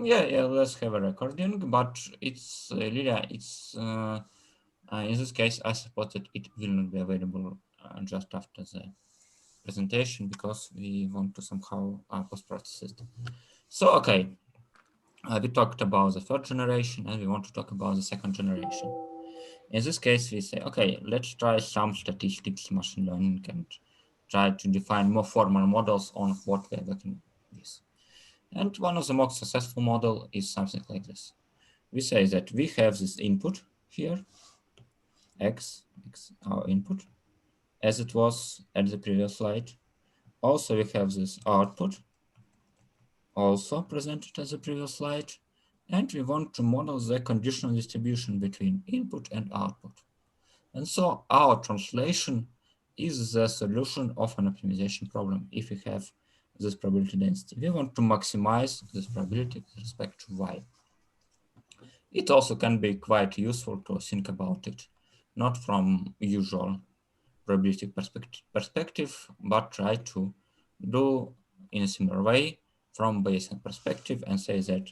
Yeah, let's have a recording, but it's Lilia, it's in this case, I suppose that it will not be available just after the presentation because we want to somehow post-process it. So, okay, we talked about the third generation and we want to talk about the second generation. In this case, we say, okay, let's try some statistics, machine learning, and try to define more formal models on what we are working with. And one of the most successful model is something like this. We say that we have this input here, x our input, as it was at the previous slide. Also, we have this output, also presented as the previous slide. And we want to model the conditional distribution between input and output. And so our translation is the solution of an optimization problem if we have this probability density. We want to maximize this probability with respect to y. It also can be quite useful to think about it, not from usual probabilistic perspective, but try to do in a similar way from Bayesian perspective and say that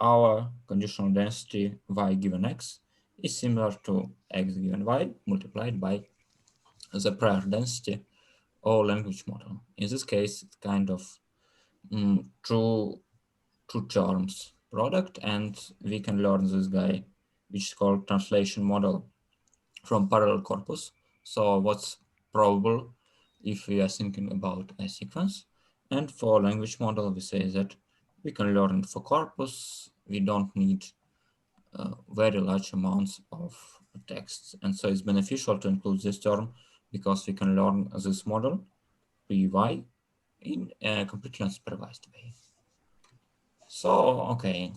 our conditional density y given x is similar to x given y multiplied by the prior density or language model. In this case, it's kind of two terms product, and we can learn this guy, which is called translation model from parallel corpus. So what's probable if we are thinking about a sequence? And for language model, we say that we can learn for corpus. We don't need very large amounts of text. And so it's beneficial to include this term because we can learn this model, PY, in a completely unsupervised way. So, okay,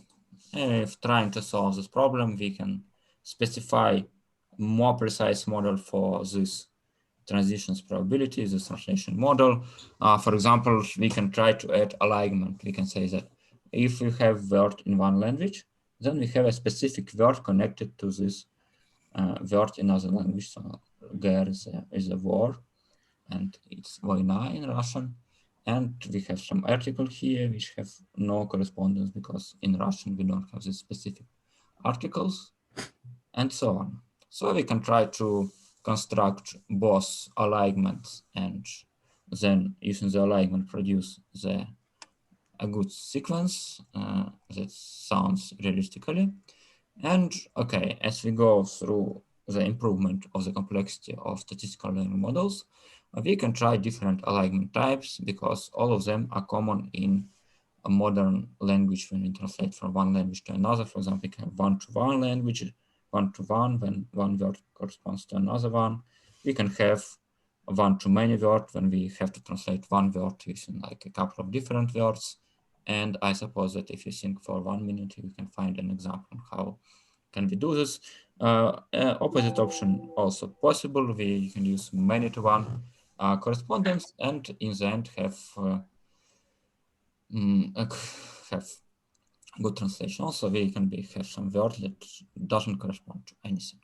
if trying to solve this problem, we can specify more precise model for this transitions probability, this translation model. For example, we can try to add alignment. We can say that if we have word in one language, then we have a specific word connected to this word in another language. So ger is a word, and it's vojna in Russian. And we have some article here which have no correspondence because in Russian we don't have these specific articles, and so on. So we can try to construct both alignments and then using the alignment produce a good sequence that sounds realistically. And okay, as we go through the improvement of the complexity of statistical learning models, we can try different alignment types because all of them are common in a modern language when we translate from one language to another. For example, we can have one-to-one language, one-to-one when one word corresponds to another one. We can have one-to-many word when we have to translate one word using like a couple of different words. And I suppose that if you think for 1 minute, you can find an example on how can we do this. Opposite option also possible. We can use many-to-one correspondence and in the end have good translation. Also, we can have some word that doesn't correspond to anything.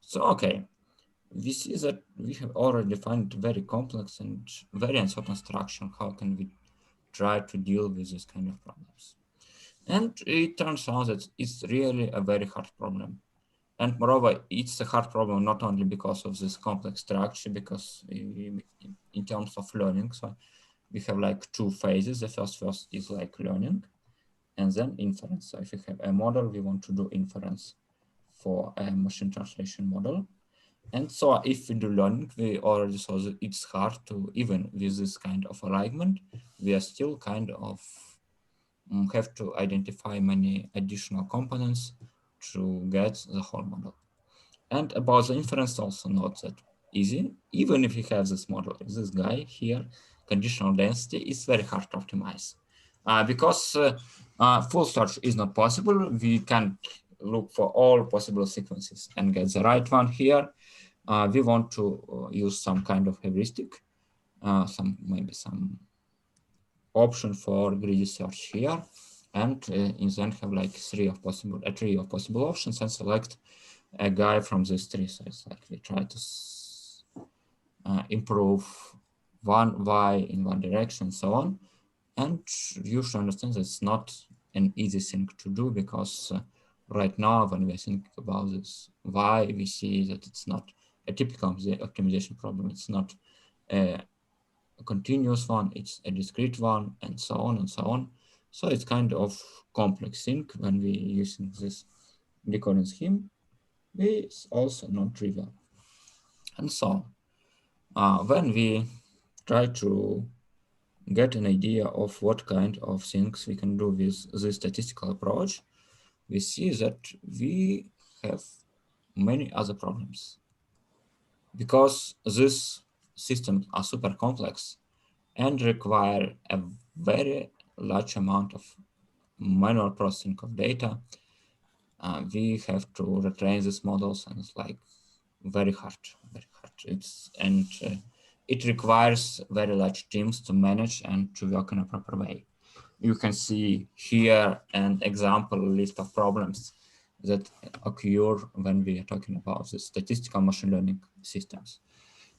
So, okay, we see that we have already defined very complex and very uncertain structure. How can we try to deal with this kind of problems? And it turns out that it's really a very hard problem. And moreover, it's a hard problem not only because of this complex structure, because in terms of learning, so we have like two phases. The first phase is like learning and then inference. So if we have a model, we want to do inference for a machine translation model. And so if we do learning, we already saw that it's hard to, even with this kind of alignment, we are still kind of have to identify many additional components to get the whole model. And about the inference, also not that easy. Even if you have this model, this guy here, conditional density is very hard to optimize. Because full search is not possible. We can't look for all possible sequences and get the right one here. We want to use some kind of heuristic, maybe some option for greedy search here, and in the end have like a tree of possible options and select a guy from this tree. So it's like we try to improve one y in one direction, and so on. And you should understand that it's not an easy thing to do, because right now when we think about this, why we see that it's not a typical optimization problem. It's not a continuous one, it's a discrete one, and so on and so on. So it's kind of complex thing when we using this decoding scheme. It's also not trivial. And so when we try to get an idea of what kind of things we can do with this statistical approach, we see that we have many other problems. Because these systems are super complex and require a very large amount of manual processing of data, we have to retrain these models, and it's like very hard, very hard. It requires very large teams to manage and to work in a proper way. You can see here an example list of problems that occur when we are talking about the statistical machine learning systems.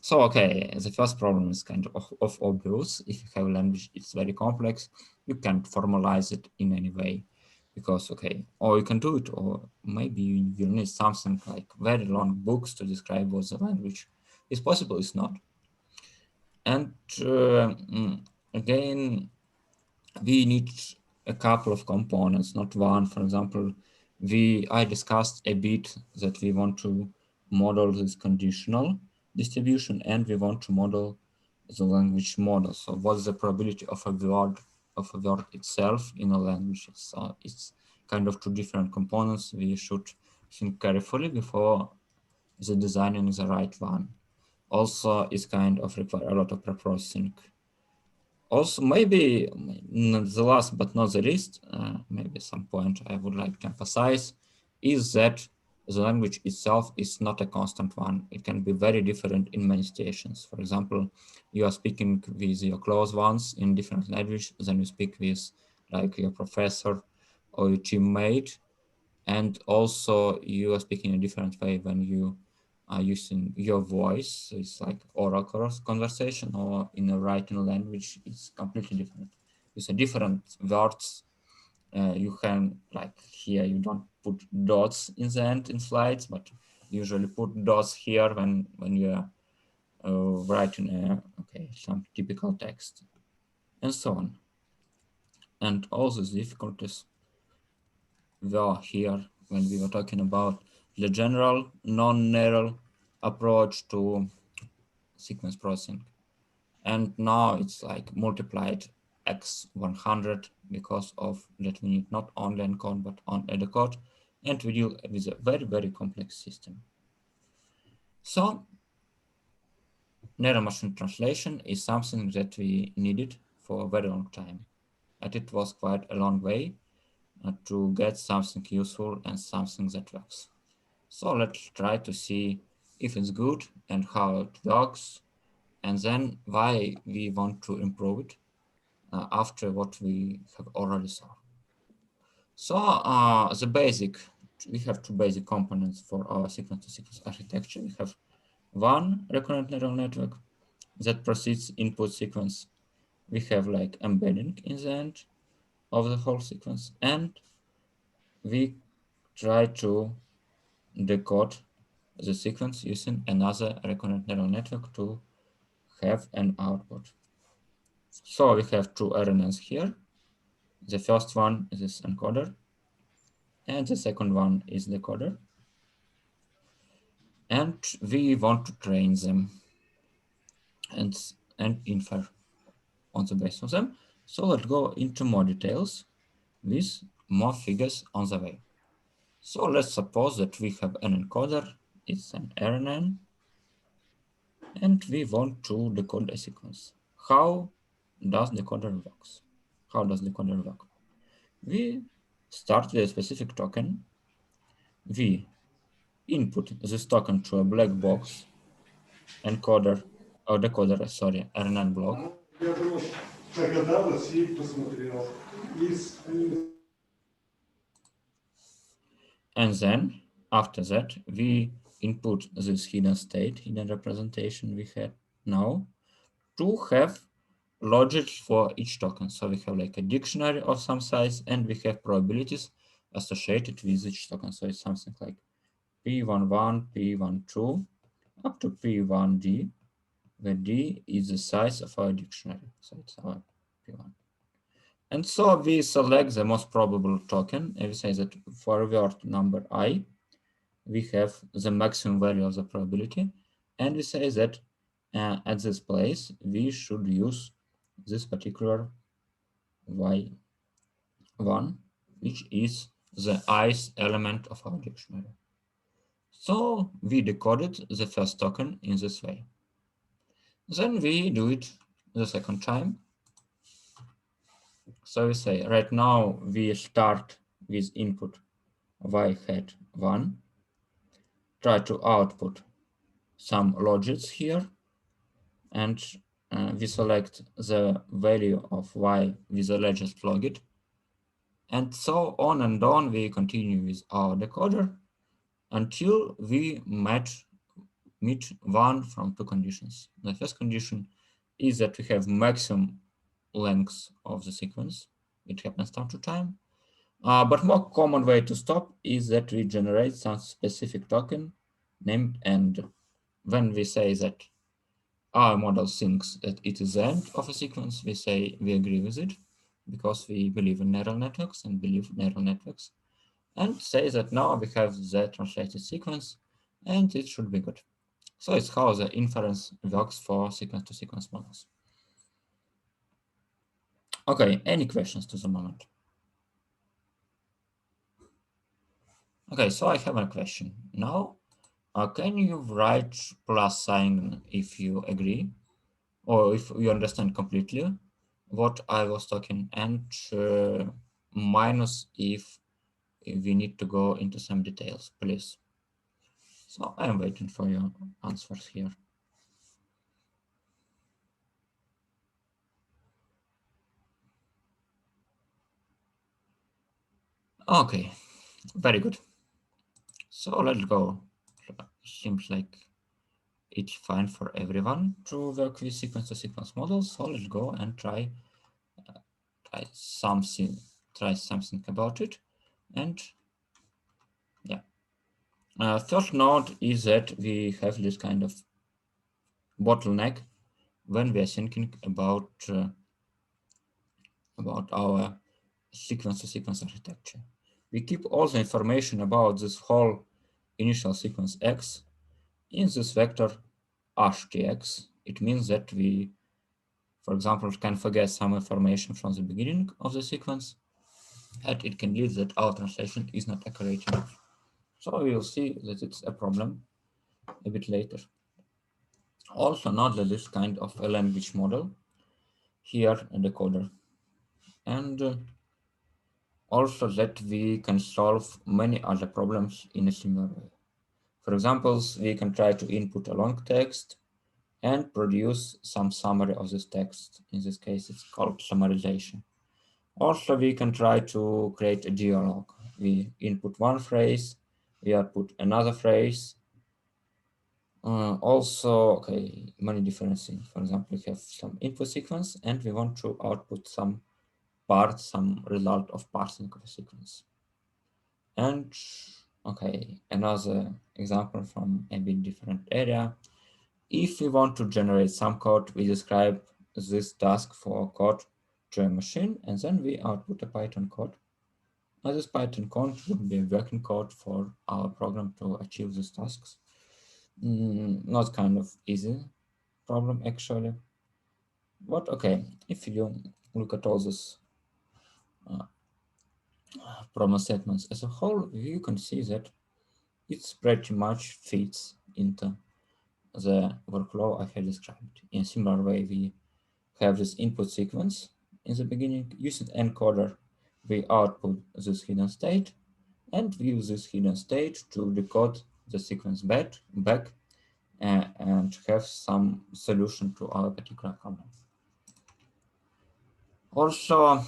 So, okay, the first problem is kind of obvious. If you have a language, it's very complex. You can't formalize it in any way because, okay, or you can do it, or maybe you need something like very long books to describe what the language is possible, it's not. And again, we need a couple of components, not one. For example, I discussed a bit that we want to model this conditional distribution, and we want to model the language model. So what's the probability of a word itself in a language? So it's kind of two different components. We should think carefully before the designing the right one. Also, it's kind of require a lot of preprocessing. Also, maybe the last but not the least, maybe some point I would like to emphasize is that the language itself is not a constant one. It can be very different in many situations. For example, you are speaking with your close ones in different language than you speak with like your professor or your teammate. And also you are speaking in a different way when you are using your voice. So it's like oral conversation, or in a writing language, it's completely different. It's a different words. You can, like here, you don't put dots in the end in slides, but usually put dots here when you are writing some typical text, and so on. And all these difficulties were here when we were talking about the general non-neural approach to sequence processing. And now it's like multiplied x 100 because of that we need not only encode but on decode, and we deal with a very, very complex system. So narrow machine translation is something that we needed for a very long time. And it was quite a long way to get something useful and something that works. So let's try to see if it's good and how it works, and then why we want to improve it after what we have already saw. So we have two basic components for our sequence-to-sequence architecture. We have one recurrent neural network that proceeds input sequence. We have like embedding in the end of the whole sequence, and we try to decode the sequence using another recurrent neural network to have an output. So we have two RNNs here. The first one is this encoder, and the second one is the decoder. And we want to train them and infer on the basis of them. So let's go into more details with more figures on the way. So let's suppose that we have an encoder, it's an RNN, and we want to decode a sequence. How does decoder works? How does decoder work? We start with a specific token. We input this token to a black box encoder, or decoder, sorry, RNN block. And then after that, we input this hidden state, hidden representation we had now to have logic for each token. So we have like a dictionary of some size, and we have probabilities associated with each token. So it's something like P11, P12, up to P1D, where D is the size of our dictionary. So it's our P1. And so we select the most probable token, and we say that for word number I, we have the maximum value of the probability, and we say that at this place, we should use this particular Y1, which is the ith element of our dictionary. So we decoded the first token in this way. Then we do it the second time. So we say right now we start with input y hat 1, try to output some logics here, and we select the value of y with the latest logit. And so on and on, we continue with our decoder until we meet one from two conditions. The first condition is that we have maximum length of the sequence. It happens time to time. But more common way to stop is that we generate some specific token named end. When we say that our model thinks that it is the end of a sequence, we say we agree with it because we believe in neural networks and believe neural networks, and say that now we have the translated sequence and it should be good. So it's how the inference works for sequence-to-sequence models. Okay, any questions to the moment? Okay, so I have a question. Now, can you write plus sign if you agree, or if you understand completely what I was talking, and minus if we need to go into some details, please. So I'm waiting for your answers here. Okay, very good. So let's go. Seems like it's fine for everyone to work with sequence-to-sequence models. So let's go and try something about it. And yeah, first note is that we have this kind of bottleneck when we are thinking about our sequence-to-sequence architecture. We keep all the information about this whole initial sequence X in this vector htx. It means that we, for example, can forget some information from the beginning of the sequence, and it can lead that our translation is not accurate enough. So we will see that it's a problem a bit later. Also note that this kind of a language model here, a decoder, and also that we can solve many other problems in a similar way. For example, we can try to input a long text and produce some summary of this text. In this case, it's called summarization. Also, we can try to create a dialogue. We input one phrase, we output another phrase. Okay, many different things. For example, we have some input sequence and we want to output some result of parsing of a sequence. And okay, another example from a bit different area. If we want to generate some code, we describe this task for code to a machine, and then we output a Python code. Now, this Python code would be a working code for our program to achieve these tasks. Not kind of easy problem, actually. But okay, if you look at all these problem segments as a whole, you can see that it's pretty much fits into the workflow I have described. In a similar way, we have this input sequence in the beginning. Using encoder, we output this hidden state, and we use this hidden state to decode the sequence back and have some solution to our particular problem. Also,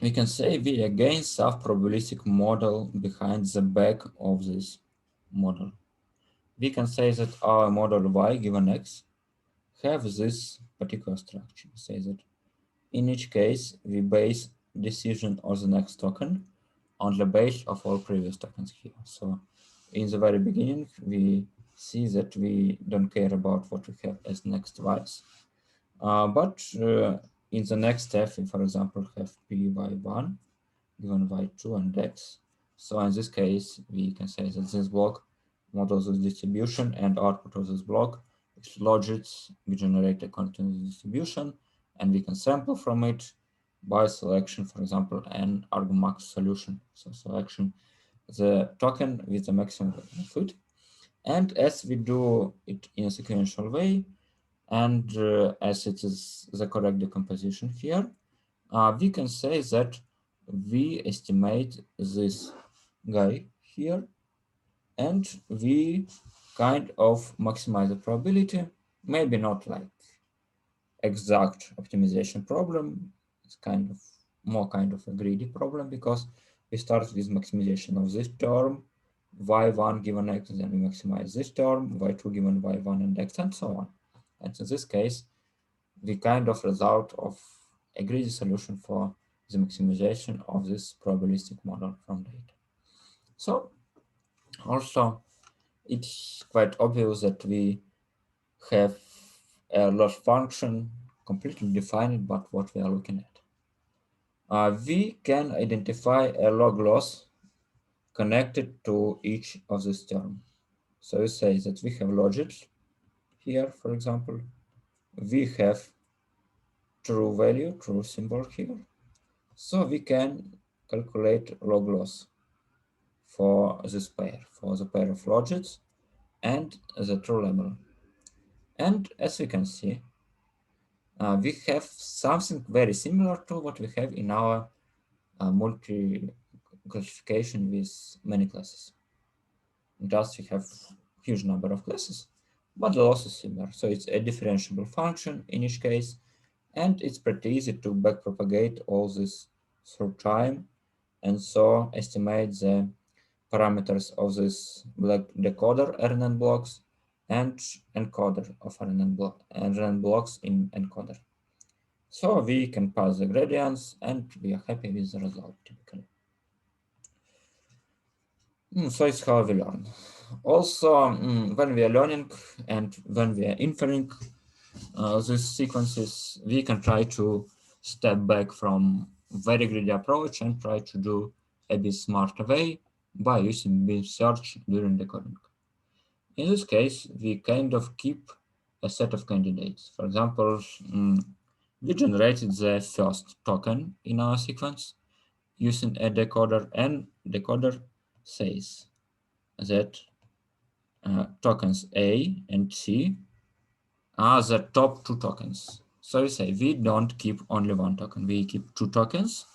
we can say we again solve probabilistic model behind the back of this model. We can say that our model y given x have this particular structure. Say that in each case, we base decision on the next token on the base of all previous tokens here. So in the very beginning, we see that we don't care about what we have as next wise. But in the next step, we, for example, have p by 1 given by 2 and x. So in this case, we can say that this block models this distribution and output of this block is logits we generate according to the distribution, and we can sample from it by selection, for example, an argmax solution. So selection the token with the maximum fit. And as we do it in a sequential way, and as it is the correct decomposition here, we can say that we estimate this guy here, and we kind of maximize the probability, maybe not like exact optimization problem. It's kind of more kind of a greedy problem, because we start with maximization of this term, y1 given x, then we maximize this term, y2 given y1 and x, and so on. And in this case, we kind of result of a greedy solution for the maximization of this probabilistic model from data. So also, it's quite obvious that we have a loss function completely defined, but what we are looking at. We can identify a log loss connected to each of these terms. So we say that we have logits here, for example. We have true value, true symbol here. So we can calculate log loss for this pair, for the pair of logits and the true label. And as we can see, we have something very similar to what we have in our multi-classification with many classes. Just we have huge number of classes, but the loss is similar. So it's a differentiable function in each case, and it's pretty easy to backpropagate all this through time, and so estimate the parameters of this decoder RNN blocks and encoder of RNN blocks in encoder. So we can pass the gradients, and we are happy with the result typically. So it's how we learn. Also, when we are learning and when we are inferring these sequences, we can try to step back from very greedy approach and try to do a bit smarter way by using beam search during decoding. In this case, we kind of keep a set of candidates. For example, we generated the first token in our sequence using a decoder, and decoder says that tokens A and C are the top two tokens. So we say we don't keep only one token, we keep two tokens,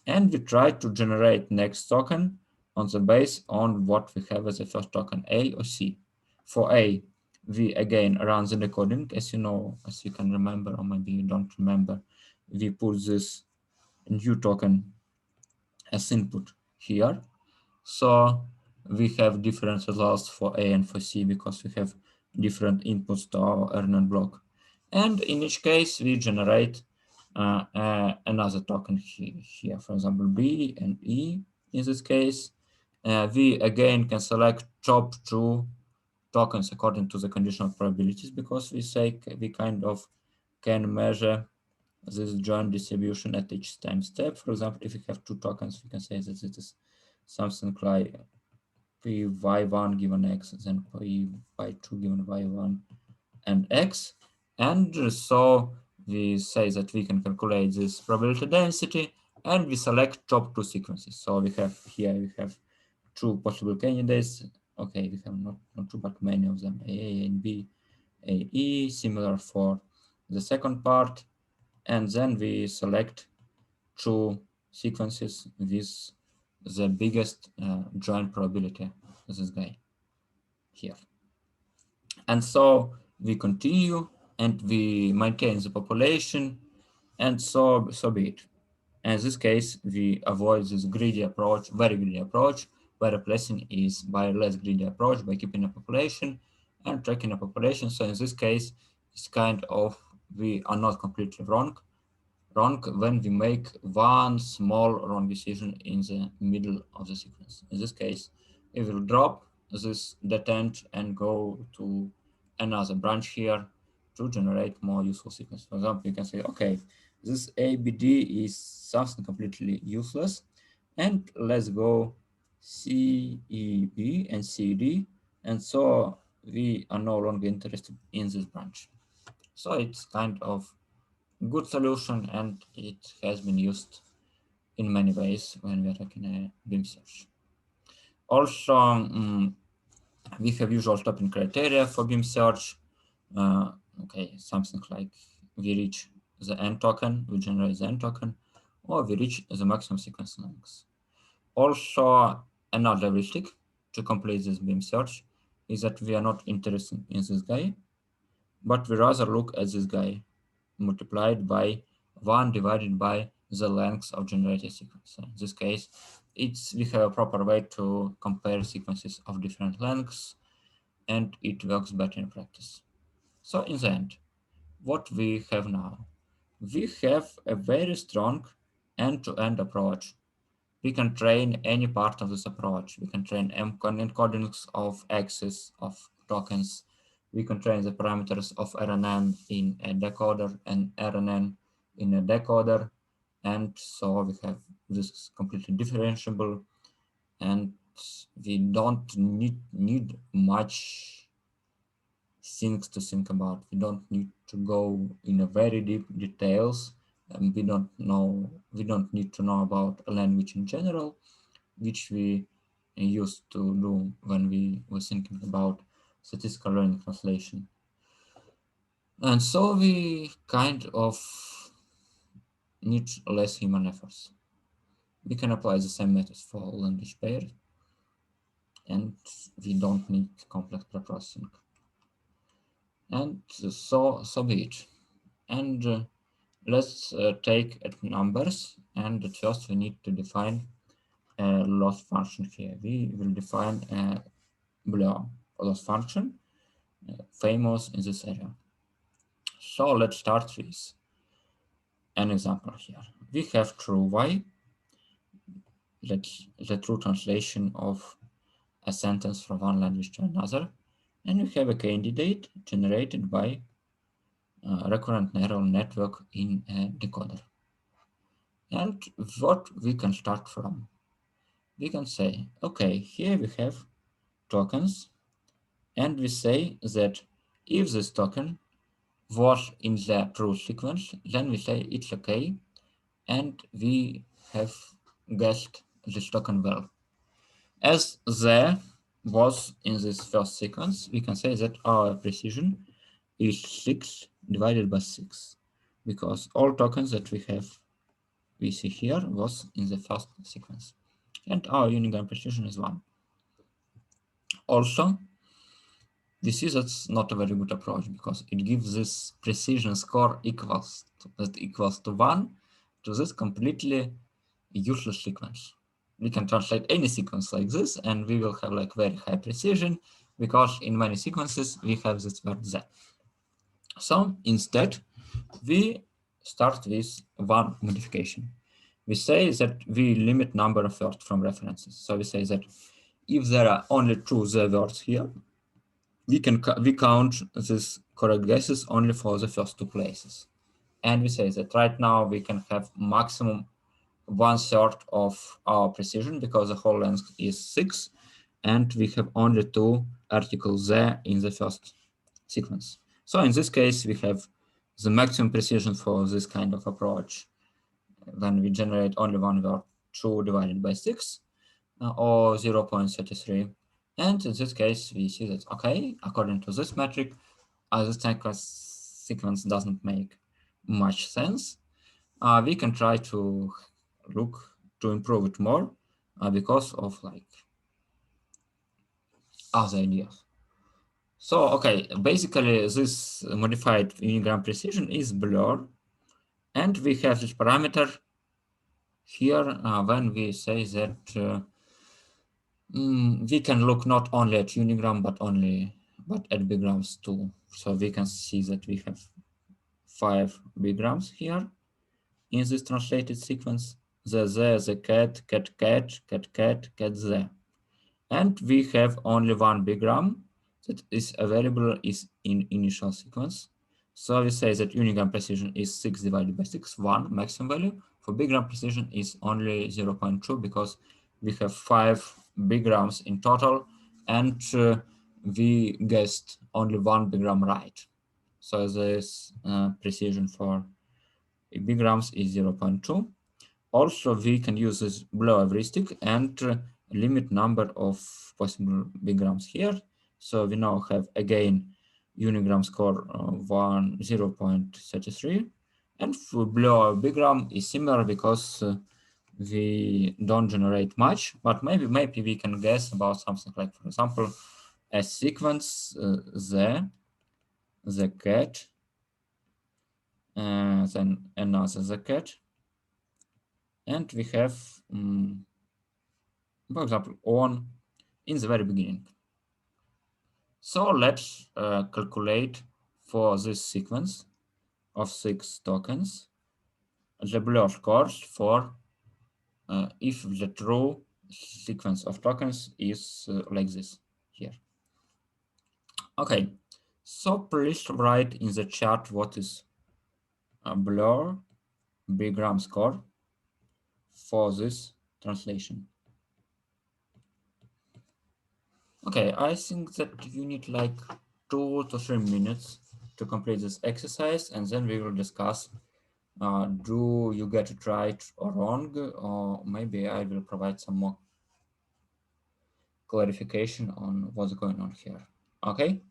and we try to generate next token on the base on what we have as the first token, A or C. For A, we again run the decoding, as you know, as you can remember, or maybe you don't remember, we put this new token as input here. So we have different results for A and for C because we have different inputs to our RNN block. And in each case, we generate another token here, for example, B and E. In this case, we again can select top two tokens according to the conditional probabilities, because we say we kind of can measure this joint distribution at each time step. For example, if we have two tokens, we can say that it is something like p y1 given x, then p y2 given y1 and x. And so we say that we can calculate this probability density, and we select top two sequences. So we have here, we have two possible candidates. Okay, we have not two, but many of them, A and B, AE, similar for the second part. And then we select two sequences with the biggest joint probability, this guy here. And so we continue and we maintain the population, and so be it. In this case, we avoid this greedy approach, very greedy approach, where replacing is by less greedy approach by keeping a population and tracking a population. So in this case, is kind of, we are not completely wrong when we make one small wrong decision in the middle of the sequence. In this case, we will drop this dead end and go to another branch here to generate more useful sequence. For example, you can say, okay, this ABD is something completely useless, and let's go CEB and CD, and so we are no longer interested in this branch. So it's kind of good solution, and it has been used in many ways when we are talking a beam search. Also, we have usual stopping criteria for beam search. Okay, something like we reach the end token, we generate the end token, or we reach the maximum sequence length. Also, another heuristic to complete this beam search is that we are not interested in this guy, but we rather look at this guy multiplied by 1 divided by the length of generated sequence. So in this case, we have a proper way to compare sequences of different lengths, and it works better in practice. So in the end, what we have now, we have a very strong end-to-end approach. We can train any part of this approach. We can train encodings of axes of tokens. We can train the parameters of RNN in a decoder and RNN in a decoder. And so we have this completely differentiable, and we don't need much things to think about. We don't need to go in a very deep details. We don't need to know about a language in general, which we used to do when we were thinking about statistical learning translation. And so we kind of need less human efforts. We can apply the same methods for language pairs, and we don't need complex preprocessing. And so be it. And let's take numbers, and at first we need to define a loss function here. We will define a Boolean loss function, famous in this area. So let's start with an example here. We have true y, that's the true translation of a sentence from one language to another, and we have a candidate generated by a recurrent neural network in a decoder. And what we can start from? We can say, okay, here we have tokens, and we say that if this token was in the true sequence, then we say it's okay, and we have guessed this token well. As there was in this first sequence, we can say that our precision is 6 divided by 6, because all tokens that we see here was in the first sequence, and our unigram precision is 1. Also, we see that's not a very good approach, because it gives this precision score equals to 1 to this completely useless sequence. We can translate any sequence like this, and we will have like very high precision, because in many sequences we have this word z. So instead, we start with one modification. We say that we limit number of words from references. So we say that if there are only 2 z words here, we count these correct guesses only for the first 2 places. And we say that right now we can have maximum 1/3 of our precision, because the whole length is 6, and we have only 2 articles there in the first sequence. So in this case, we have the maximum precision for this kind of approach when we generate only one word, 2 divided by 6, or 0.33. And in this case, we see that, okay, according to this metric, this sequence doesn't make much sense. We can try to look to improve it more because of like other ideas. So, okay, basically this modified unigram precision is blur, and we have this parameter here when we say that we can look not only at unigram, but but at bgrams too. So we can see that we have 5 bgrams here in this translated sequence. The cat, cat, cat, cat, cat, cat, the. And we have only one bigram that is available is in initial sequence. So we say that unigram precision is 6 divided by 6, 1 maximum value. For bigram precision is only 0.2 because we have 5 bigrams in total, and we guessed only one bigram right. So this precision for bigrams is 0.2. Also, we can use this below heuristic and limit number of possible bigrams here. So we now have again unigram score 0.33, and for below bigram is similar because we don't generate much, but maybe we can guess about something like, for example, a sequence the cat, then another the cat, and we have for example, on in the very beginning. So let's calculate for this sequence of 6 tokens the blur scores for if the true sequence of tokens is like this here. Okay, so please write in the chat what is a blur bigram score for this translation. Okay, I think that you need like 2 to 3 minutes to complete this exercise, and then we will discuss do you get it right or wrong, or maybe I will provide some more clarification on what's going on here. Okay.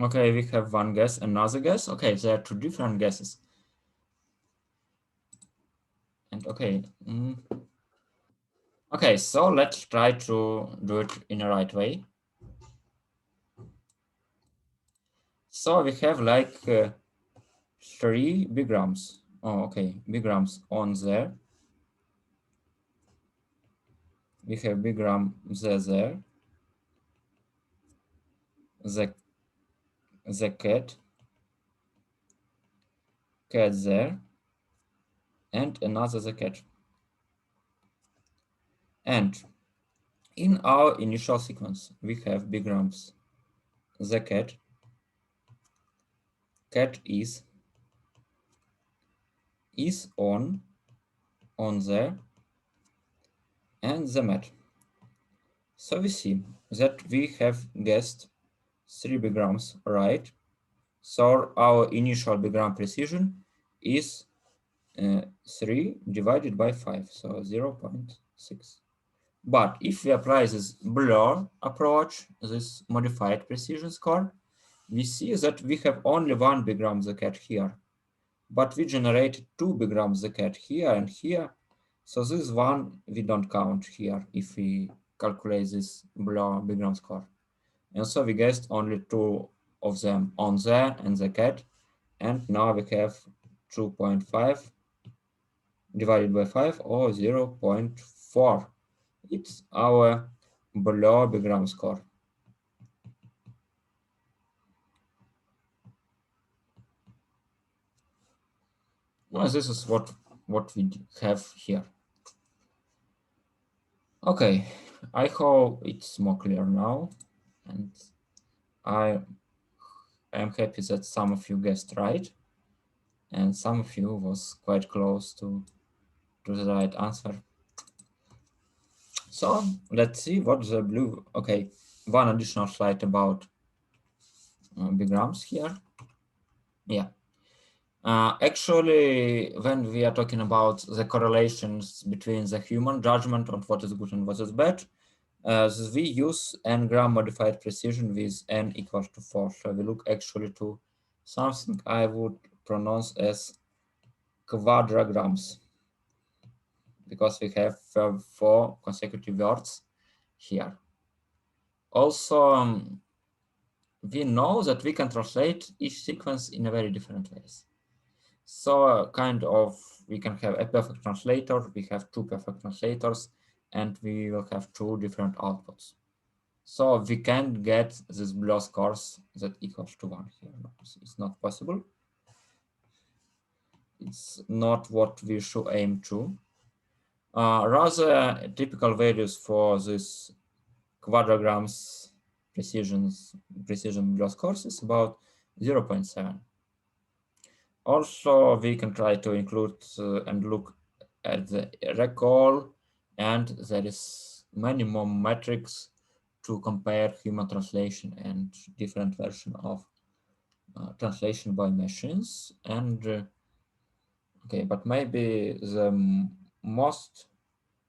Okay, we have one guess, another guess. Okay, there are 2 different guesses. And okay. Okay, so let's try to do it in a right way. So we have like 3 bigrams. Oh, okay, bigrams on there. We have bigram there, the cat there, and another the cat. And in our initial sequence, we have bigrams the cat is on there, and the mat. So we see that we have guessed 3 bigrams right. So our initial bigram precision is 3 divided by 5, so 0.6. But if we apply this blur approach, this modified precision score, we see that we have only 1 bigram the cat here, but we generated 2 bigrams the cat here and here. So this one we don't count here if we calculate this blur bigram score. And so we guessed only 2 of them on there and the cat. And now we have 2.5 divided by 5, or 0.4. It's our blur bigram score. Well, this is what we have here. Okay, I hope it's more clear now, and I am happy that some of you guessed right, and some of you was quite close to to the right answer. So let's see what the blue, okay, one additional slide about bigrams here. Yeah. Actually, when we are talking about the correlations between the human judgment on what is good and what is bad, we use n-gram modified precision with n equals to 4. So we look actually to something I would pronounce as quadragrams, because we have 4 consecutive words here. Also, we know that we can translate each sequence in a very different ways. So kind of, we can have a perfect translator, we have 2 perfect translators, and we will have 2 different outputs. So we can't get this blue scores that equals to 1 here. No, it's not possible. It's not what we should aim to. Rather, typical values for this quadragrams precision blue scores is about 0.7. Also, we can try to include and look at the recall, and there is many more metrics to compare human translation and different version of translation by machines. And okay, but maybe the most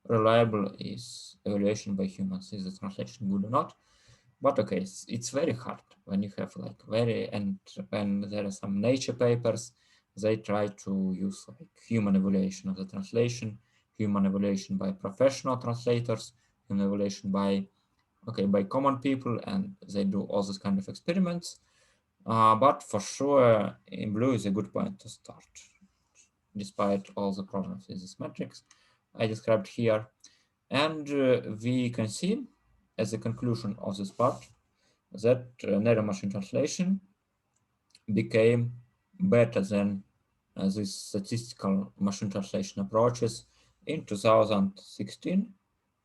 reliable is evaluation by humans. Is the translation good or not? But okay, it's very hard when you have like and when there are some nature papers, they try to use like human evaluation of the translation, human evaluation by professional translators, human evaluation by common people, and they do all this kind of experiments. But for sure, in blue is a good point to start, despite all the problems with this matrix I described here. And we can see as a conclusion of this part that narrow machine translation became better than these statistical machine translation approaches in 2016.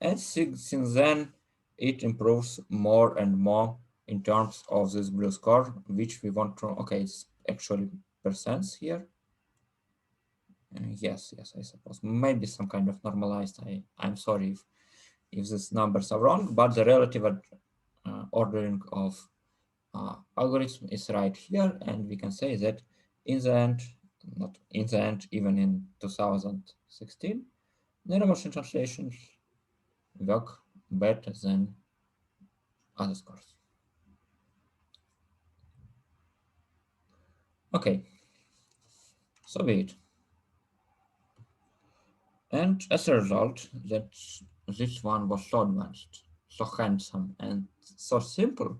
And since then, it improves more and more in terms of this blue score, which we want to, okay, it's actually percents here. Yes, I suppose. Maybe some kind of normalized. I'm sorry if these numbers are wrong, but the relative ordering of algorithm is right here, and we can say that in the end, not in the end, even in 2016, narrow machine translations work better than other scores. Okay, so be it. And as a result, that this one was so advanced, so handsome, and so simple.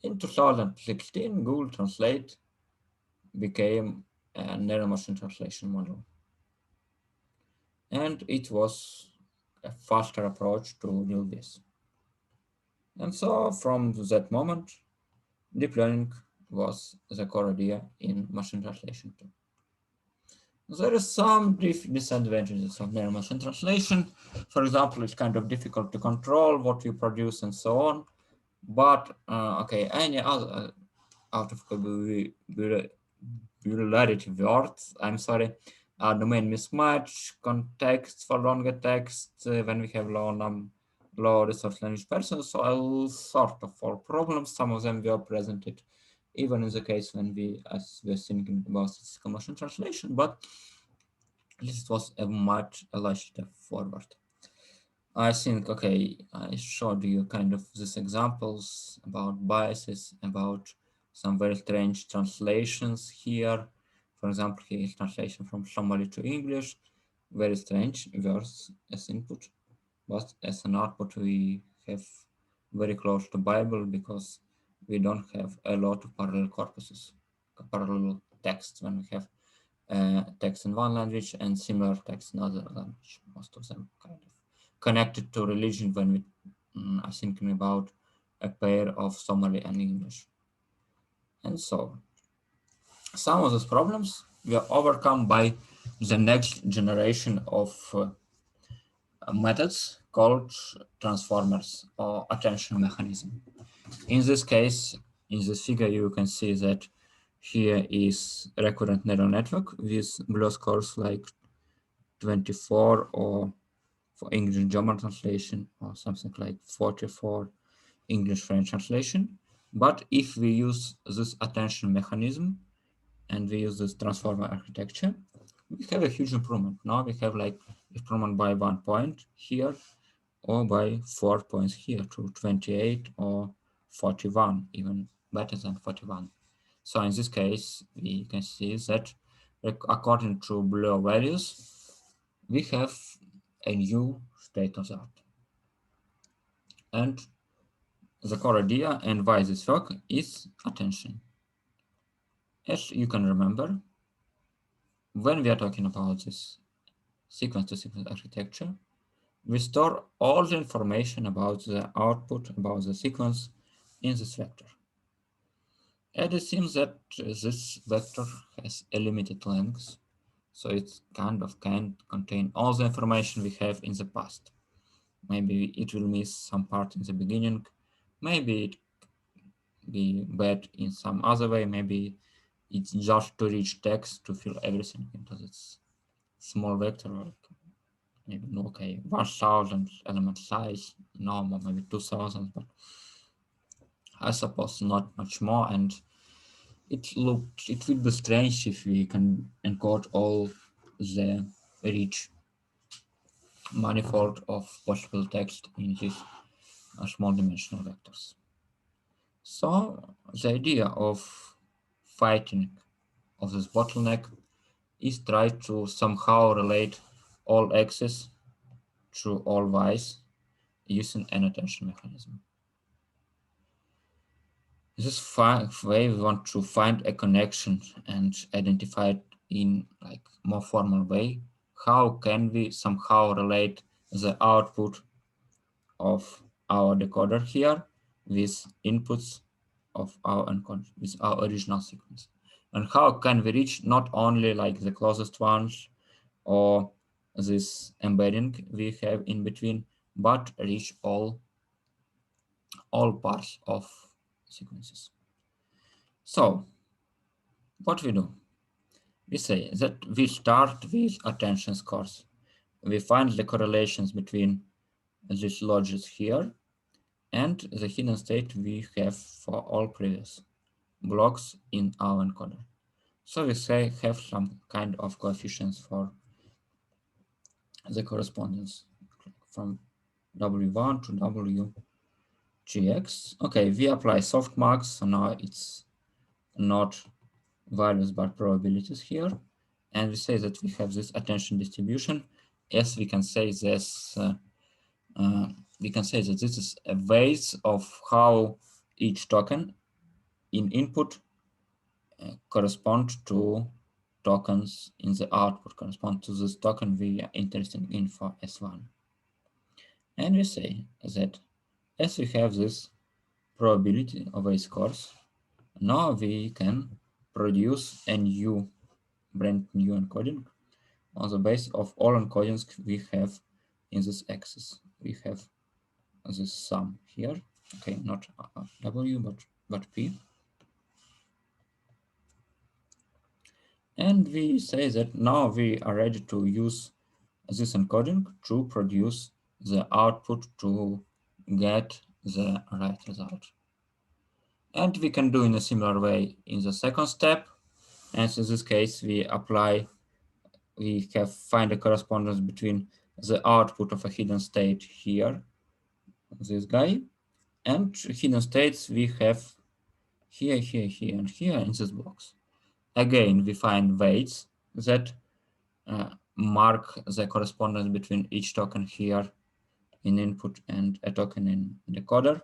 In 2016, Google Translate became a narrow machine translation model. And it was a faster approach to do this. And so from that moment, deep learning was the core idea in machine translation too. There are some disadvantages of narrow machine translation. For example, it's kind of difficult to control what you produce and so on. But okay, any other out of popularity words, I'm sorry, domain mismatch, context for longer text when we have low resource language persons, so all sort of all problems. Some of them were presented even in the case when we were thinking about statistical machine translation, but this was a much larger step forward. I think, okay, I showed you kind of these examples about biases, about some very strange translations here. For example, here is translation from Somali to English, very strange words as input, but as an output we have very close to Bible because we don't have a lot of parallel corpuses, parallel texts when we have text in one language and similar text in other language, most of them kind of connected to religion when we are thinking about a pair of Somali and English. And so some of those problems were overcome by the next generation of methods called transformers or attention mechanism. In this case, in this figure, you can see that here is recurrent neural network with blue scores like 24, or for English German translation, or something like 44 English French translation. But if we use this attention mechanism and we use this transformer architecture, we have a huge improvement. Now we have like improvement by 1 point here, or by 4 points here to 28 or 41, even better than 41. So in this case, we can see that according to blue values, we have a new state of the art. And the core idea and why this work is attention. As you can remember, when we are talking about this sequence-to-sequence architecture, we store all the information about the output, about the sequence in this vector. And it seems that this vector has a limited length, so it kind of can't contain all the information we have in the past. Maybe it will miss some part in the beginning, maybe it be bad in some other way, maybe it's just to reach text to fill everything into this small vector, like maybe okay, 1,000 element size, no more, maybe 2,000, but I suppose not much more. And it will be strange if we can encode all the rich manifold of possible text in these small dimensional vectors. So the idea of fighting of this bottleneck is try to somehow relate all x's to all y's using an attention mechanism. This way we want to find a connection and identify it in like more formal way. How can we somehow relate the output of our decoder here with inputs of our encoder, with our original sequence? And how can we reach not only like the closest ones or this embedding we have in between, but reach all parts of sequences. So what we do? We say that we start with attention scores. We find the correlations between these lodges here and the hidden state we have for all previous blocks in our encoder. So we say have some kind of coefficients for the correspondence from W1 to WGX. Okay, we apply softmax, so now it's not values but probabilities here. And we say that we have this attention distribution. Yes, we can say this. We can say that this is a ways of how each token in input correspond to tokens in the output correspond to this token we are interested in for S1. And we say that as we have this probability of a scores, now we can produce a brand new encoding on the base of all encodings we have in this axis. We have this sum here, okay, not W, but P. And we say that now we are ready to use this encoding to produce the output to get the right result. And we can do in a similar way in the second step. And in this case, we find a correspondence between the output of a hidden state here, this guy, and hidden states we have here, here, here, and here in this box. Again, we find weights that mark the correspondence between each token here in input and a token in decoder.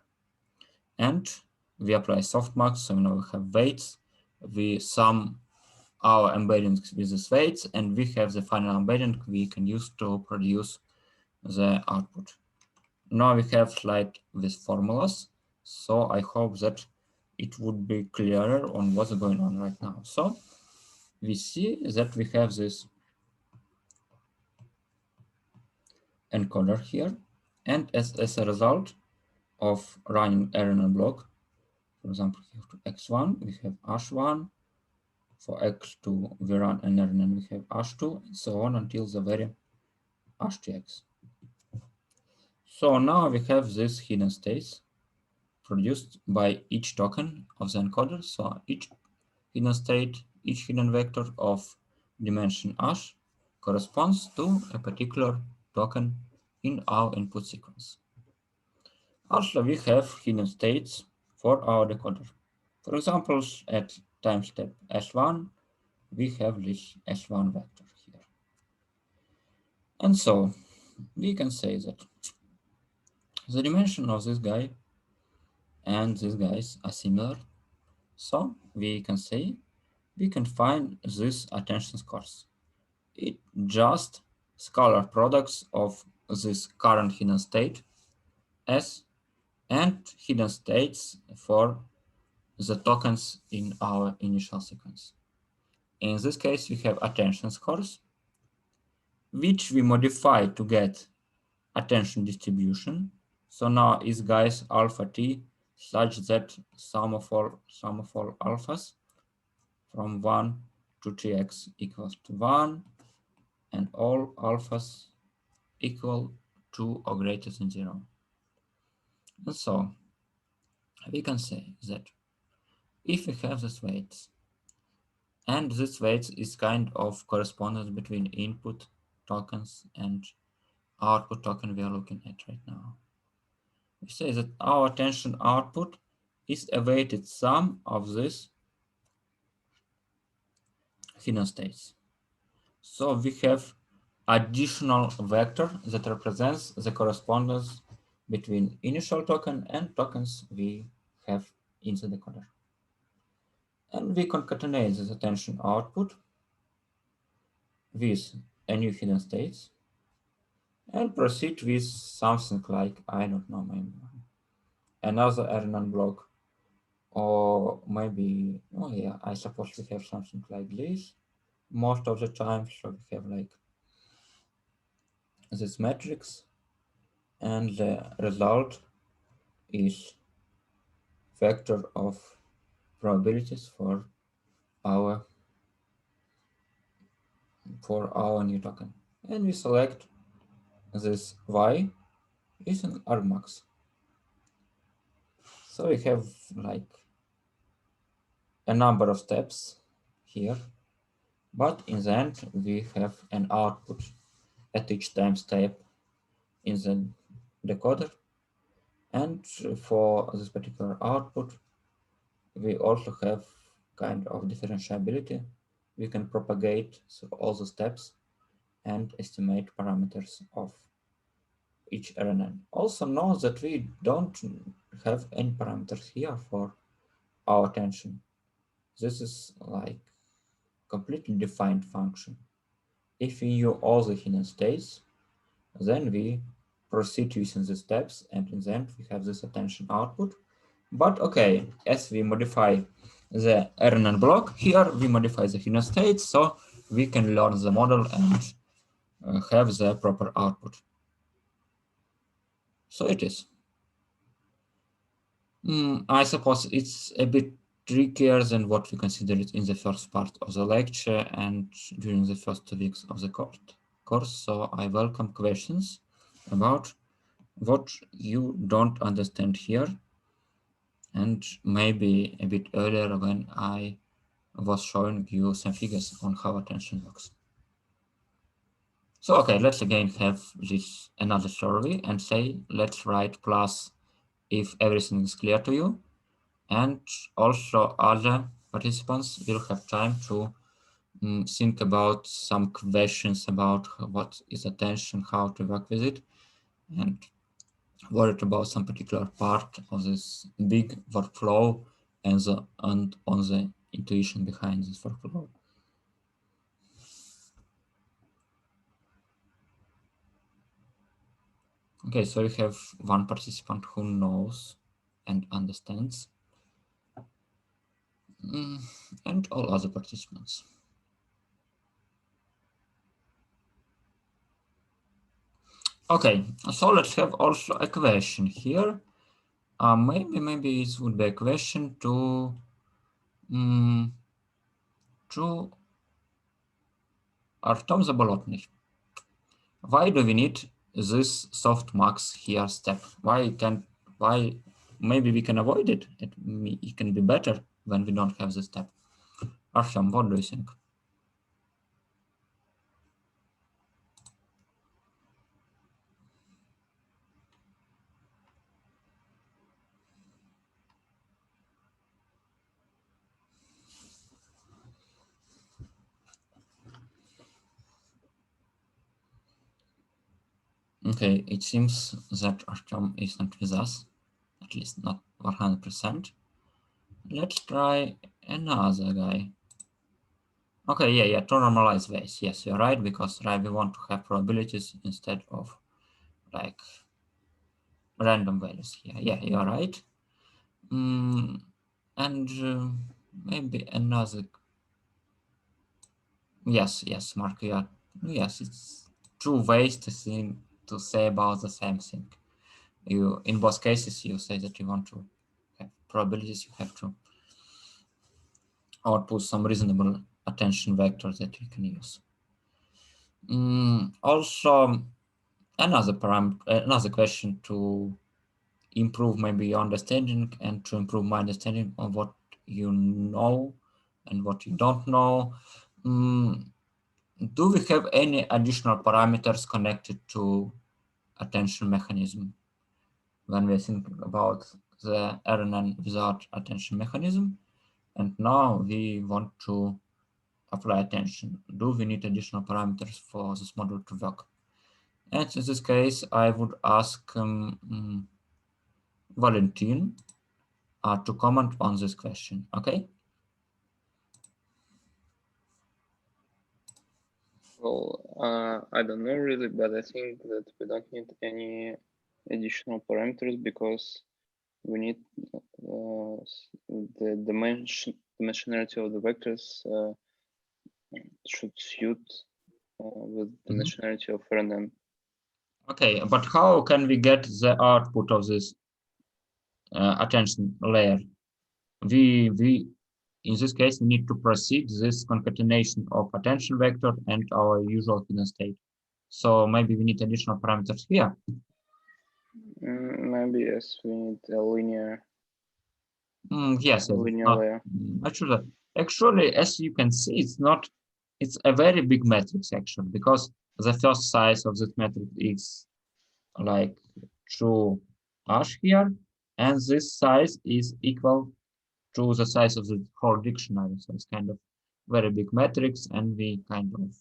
And we apply softmax, so now we have weights. We sum our embeddings with these weights, and we have the final embedding we can use to produce the output. Now we have slide with formulas, so I hope that it would be clearer on what's going on right now. So we see that we have this encoder here, and as a result of running RNN block, for example, here to X1, we have H1, for X2 we run an RNN, we have H2, and so on until the very htx. So now we have these hidden states produced by each token of the encoder. So each hidden state, each hidden vector of dimension h corresponds to a particular token in our input sequence. Also, we have hidden states for our decoder. For example, at time step S1, we have this S1 vector here. And so we can say that the dimension of this guy and these guys are similar. So we can say we can find this attention scores. It just scalar products of this current hidden state S and hidden states for the tokens in our initial sequence. In this case, we have attention scores, which we modify to get attention distribution. So now is guys alpha t such that sum of all alphas from 1 to 3x equals to 1, and all alphas equal to or greater than 0. And so we can say that if we have this weights, and this weights is kind of correspondence between input tokens and output token we are looking at right now. We say that our attention output is a weighted sum of these hidden states. So we have additional vector that represents the correspondence between initial token and tokens we have in the decoder. And we concatenate this attention output with a new hidden states and proceed with something like, I don't know, maybe another Ernan block, or maybe, oh yeah, I suppose we have something like this most of the time. So we have like this matrix, and the result is vector of probabilities for our new token. And we select this y is an argmax. So we have like a number of steps here, but in the end we have an output at each time step in the decoder. And for this particular output, we also have kind of differentiability. We can propagate through all the steps and estimate parameters of each RNN. Also note that we don't have any parameters here for our attention. This is like completely defined function. If we knew all the hidden states, then we proceed using the steps, and in the end we have this attention output. But okay, as we modify the RNN block, here we modify the hidden states, so we can learn the model and have the proper output. So it is. I suppose it's a bit trickier than what we considered in the first part of the lecture and during the first 2 weeks of the course. So I welcome questions about what you don't understand here, and maybe a bit earlier when I was showing you some figures on how attention works. So okay, let's again have this another survey and say, let's write plus if everything is clear to you. And also other participants will have time to think about some questions about what is attention, how to work with it, and worried about some particular part of this big workflow and on the intuition behind this workflow. Okay, so we have one participant who knows and understands, and all other participants. Okay, so let's have also a question here. Maybe it would be a question to Artem Zabolotny. Why do we need this softmax here step? Why maybe we can avoid it? It can be better when we don't have this step. Artyom, what do you think? Okay, it seems that Artyom is not with us, at least not 100%. Let's try another guy. Okay, yeah, to normalize ways. Yes, you're right, because we want to have probabilities instead of like random values here. Yeah, you're right. And maybe another. Yes, Mark. Yeah, yes, it's two ways to say about the same thing. You in both cases you say that you want to have probabilities. You have to output some reasonable attention vector that you can use. Also, another question to improve maybe your understanding and to improve my understanding of what you know and what you don't know. Do we have any additional parameters connected to attention mechanism when we're thinking about the RNN without attention mechanism? And now we want to apply attention. Do we need additional parameters for this model to work? And in this case, I would ask Valentin to comment on this question, okay? Well, I don't know really, but I think that we don't need any additional parameters because we need the dimensionality of the vectors should suit with dimensionality of RNN. Okay, but how can we get the output of this attention layer? We in this case we need to proceed this concatenation of attention vector and our usual hidden state. So maybe we need additional parameters here. Maybe yes, we need a linear. Yes, linear layer. Actually, as you can see, it's a very big matrix actually, because the first size of this matrix is like 2h here, and this size is equal to the size of the whole dictionary. So it's kind of very big matrix, and we kind of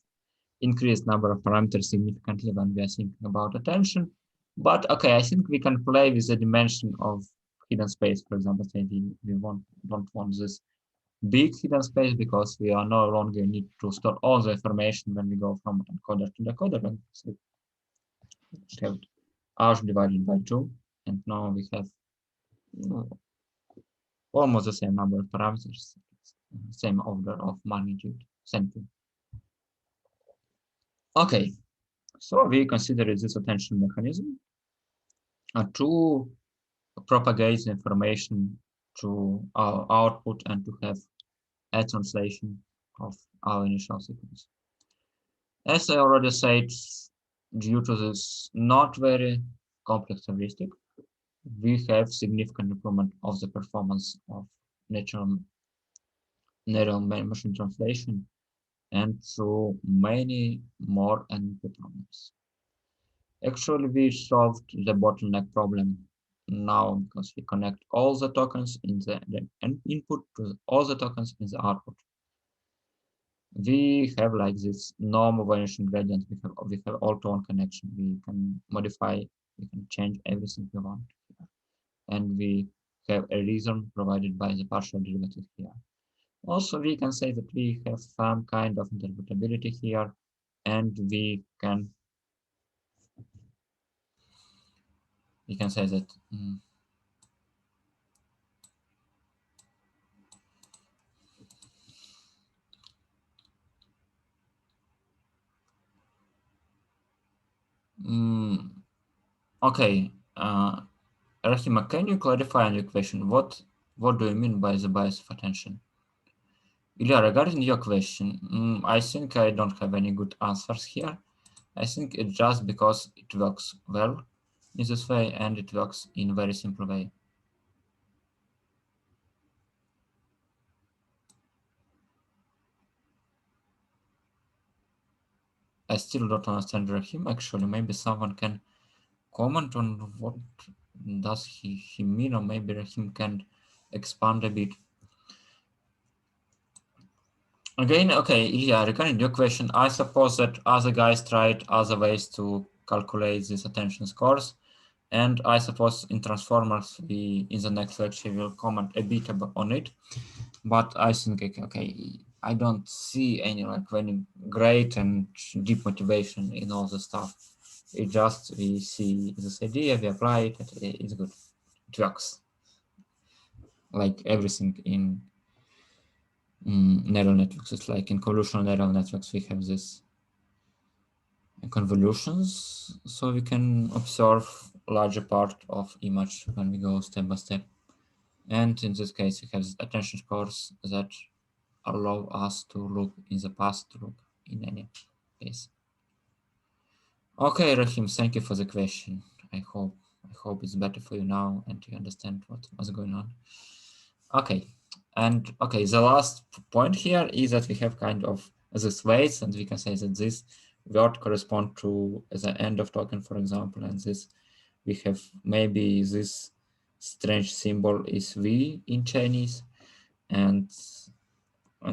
increase number of parameters significantly when we are thinking about attention. But okay, I think we can play with the dimension of hidden space. For example, say we don't want this big hidden space because we are no longer need to store all the information when we go from encoder to decoder. And so we have h divided by 2, and now we have almost the same number of parameters, same order of magnitude, same thing. Okay, so we consider this attention mechanism to propagate the information to our output and to have a translation of our initial sequence. As I already said, due to this not very complex heuristic, we have significant improvement of the performance of natural machine translation and through many more NLP problems. Actually, we solved the bottleneck problem now because we connect all the tokens in the input to all the tokens in the output. We have like this normal vanishing gradient. We have all-to-one connection. We can modify, we can change everything we want here. And we have a reason provided by the partial derivative here. Also, we can say that we have some kind of interpretability here, and we can say that okay, Rahima, can you clarify on your question? What do you mean by the bias of attention? Ilya, regarding your question, I think I don't have any good answers here. I think it's just because it works well in this way and it works in a very simple way. I still don't understand Rahim. Actually, maybe someone can comment on what does he mean, or maybe Rahim can expand a bit. Again, okay, yeah, regarding your question, I suppose that other guys tried other ways to calculate these attention scores. And I suppose in Transformers, we in the next lecture will comment a bit on it. But I think, okay, I don't see any like very great and deep motivation in all the stuff. It just, we see this idea, we apply it, it's good. It works. Like everything in neural networks, it's like in convolutional neural networks, we have this convolutions, so we can observe larger part of image when we go step by step. And in this case, we have attention scores that allow us to look in the past, to look in any case. Okay, Rahim, thank you for the question. I hope it's better for you now and you understand what's going on. Okay, and okay, the last point here is that we have kind of this weights, and we can say that this word correspond to the end of token, for example, and this we have maybe this strange symbol is V in Chinese, and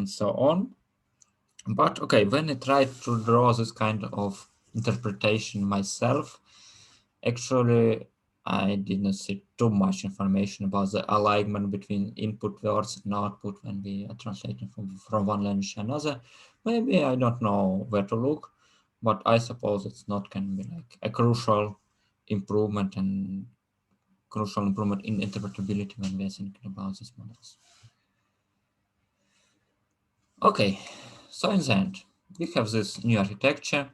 so on. But okay, when I tried to draw this kind of interpretation myself, actually I did not see too much information about the alignment between input words and output when we are translating from one language to another. Maybe I don't know where to look, but I suppose it's not can be like a crucial improvement in interpretability when we are thinking about these models. Okay, so in the end, we have this new architecture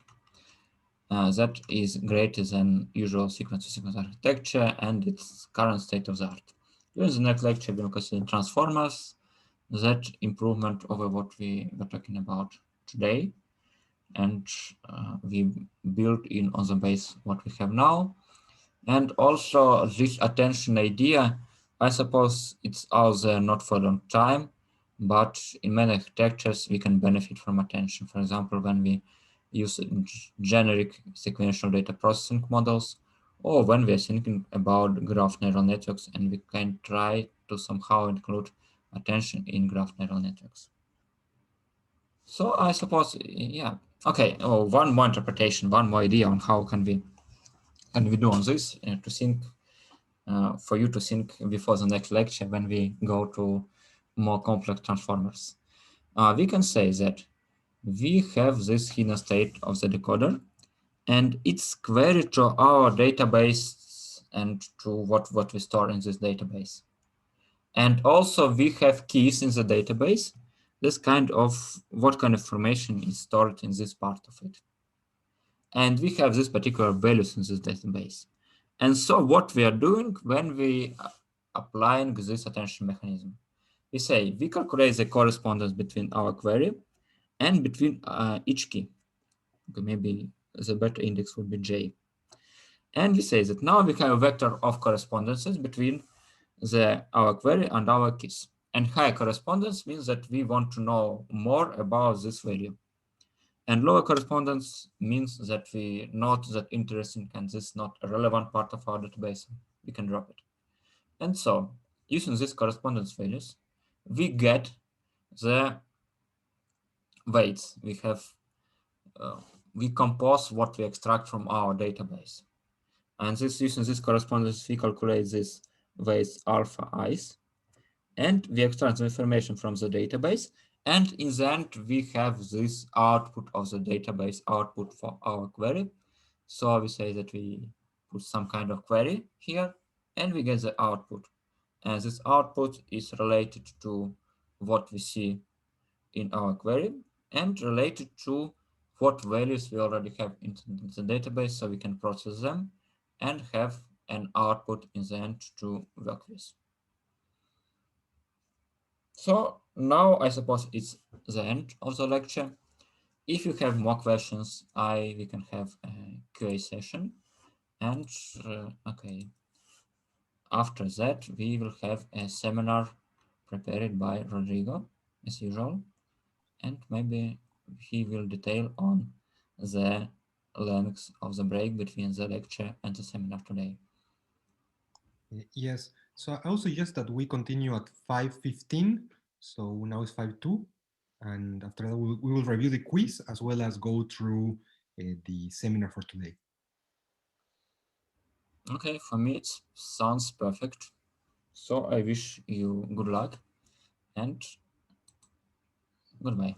that is greater than usual sequence-to-sequence architecture and its current state of the art. During the next lecture, we will consider transformers, that improvement over what we were talking about today, and we build in on the base what we have now. And also this attention idea, I suppose it's out there not for a long time, but in many architectures, we can benefit from attention. For example, when we use generic sequential data processing models, or when we are thinking about graph neural networks and we can try to somehow include attention in graph neural networks. So I suppose, yeah, okay, one more interpretation, one more idea on how can we do on this to think, for you to think before the next lecture when we go to more complex transformers. We can say that we have this hidden state of the decoder, and it's queried to our database and to what we store in this database. And also we have keys in the database, this kind of what kind of information is stored in this part of it. And we have this particular values in this database. And so what we are doing when we are applying this attention mechanism, we say we calculate the correspondence between our query and between each key. Okay, maybe the better index would be J. And we say that now we have a vector of correspondences between our query and our keys. And high correspondence means that we want to know more about this value. And lower correspondence means that we not that interesting and this is not a relevant part of our database. We can drop it. And so using these correspondence values, we get the weights. We have we compose what we extract from our database. And this using this correspondence, we calculate this weights alpha i's, and we extract the information from the database. And in the end, we have this output of the database output for our query. So we say that we put some kind of query here and we get the output. And this output is related to what we see in our query and related to what values we already have in the database, so we can process them and have an output in the end to work with. So now I suppose it's the end of the lecture. if you have more questions, we can have a QA session. And okay, after that, we will have a seminar prepared by Rodrigo, as usual, and maybe he will detail on the length of the break between the lecture and the seminar today. Yes. So I would suggest that we continue at 5:15. So now it's 5:02. And after that, we will review the quiz as well as go through the seminar for today. Okay, for me it sounds perfect. So I wish you good luck and goodbye.